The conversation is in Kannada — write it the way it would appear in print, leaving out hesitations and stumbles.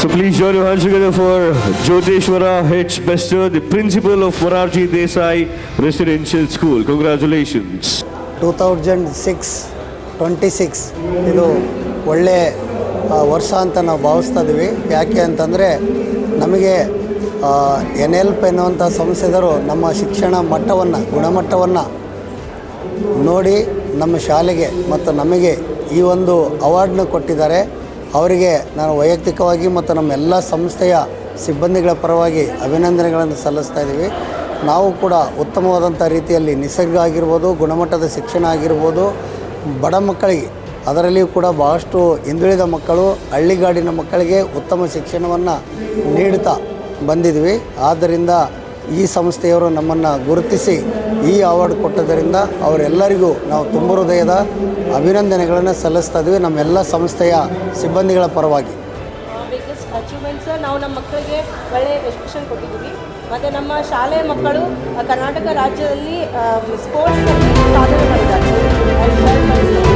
So please join your hands together for Jyoteshwara H. Bester, the principal of Morarji Desai Residential School. Congratulations. 2026 ಇದು ಒಳ್ಳೆ ವರ್ಷ ಅಂತ ನಾವು ಭಾವಿಸ್ತಾ ಇದ್ದೀವಿ. ಯಾಕೆ ಅಂತಂದರೆ ನಮಗೆ NLP ಎನ್ನುವಂಥ ಸಂಸ್ಥೆದರು ನಮ್ಮ ಶಿಕ್ಷಣ ಮಟ್ಟವನ್ನು ಗುಣಮಟ್ಟವನ್ನು ನೋಡಿ ನಮ್ಮ ಶಾಲೆಗೆ ಮತ್ತು ನಮಗೆ ಈ ಒಂದು ಅವಾರ್ಡ್ನ ಕೊಟ್ಟಿದ್ದಾರೆ. ಅವರಿಗೆ ನಾನು ವೈಯಕ್ತಿಕವಾಗಿ ಮತ್ತು ನಮ್ಮ ಎಲ್ಲ ಸಂಸ್ಥೆಯ ಸಿಬ್ಬಂದಿಗಳ ಪರವಾಗಿ ಅಭಿನಂದನೆಗಳನ್ನು ಸಲ್ಲಿಸ್ತಾ ಇದ್ದೀವಿ. ನಾವು ಕೂಡ ಉತ್ತಮವಾದಂಥ ರೀತಿಯಲ್ಲಿ ನಿಸರ್ಗ ಆಗಿರ್ಬೋದು, ಗುಣಮಟ್ಟದ ಶಿಕ್ಷಣ ಆಗಿರ್ಬೋದು, ಬಡ ಮಕ್ಕಳಿಗೆ ಅದರಲ್ಲಿಯೂ ಕೂಡ ಭಾಳಷ್ಟು ಹಿಂದುಳಿದ ಮಕ್ಕಳು, ಹಳ್ಳಿಗಾಡಿನ ಮಕ್ಕಳಿಗೆ ಉತ್ತಮ ಶಿಕ್ಷಣವನ್ನು ನೀಡುತ್ತಾ ಬಂದಿದ್ವಿ. ಆದ್ದರಿಂದ ಈ ಸಂಸ್ಥೆಯವರು ನಮ್ಮನ್ನು ಗುರುತಿಸಿ ಈ ಅವಾರ್ಡ್ ಕೊಟ್ಟದ್ದರಿಂದ ಅವರೆಲ್ಲರಿಗೂ ನಾವು ತುಂಬ ಹೃದಯದ ಅಭಿನಂದನೆಗಳನ್ನು ಸಲ್ಲಿಸ್ತಾ ಇದ್ವಿ ನಮ್ಮೆಲ್ಲ ಸಂಸ್ಥೆಯ ಸಿಬ್ಬಂದಿಗಳ ಪರವಾಗಿ. ಬಿಗ್ಗೆಸ್ಟ್ ಅಚೀವ್ಮೆಂಟ್ಸ್ ನಾವು ನಮ್ಮ ಮಕ್ಕಳಿಗೆ ಒಳ್ಳೆಯ ಎಜುಕೇಷನ್ ಕೊಟ್ಟಿದ್ದೀವಿ. ಮತ್ತು ನಮ್ಮ ಶಾಲೆಯ ಮಕ್ಕಳು ಕರ್ನಾಟಕ ರಾಜ್ಯದಲ್ಲಿ ಸ್ಪೋರ್ಟ್ಸಲ್ಲಿ ಸಾಧನೆ ಮಾಡಿದ್ದಾರೆ.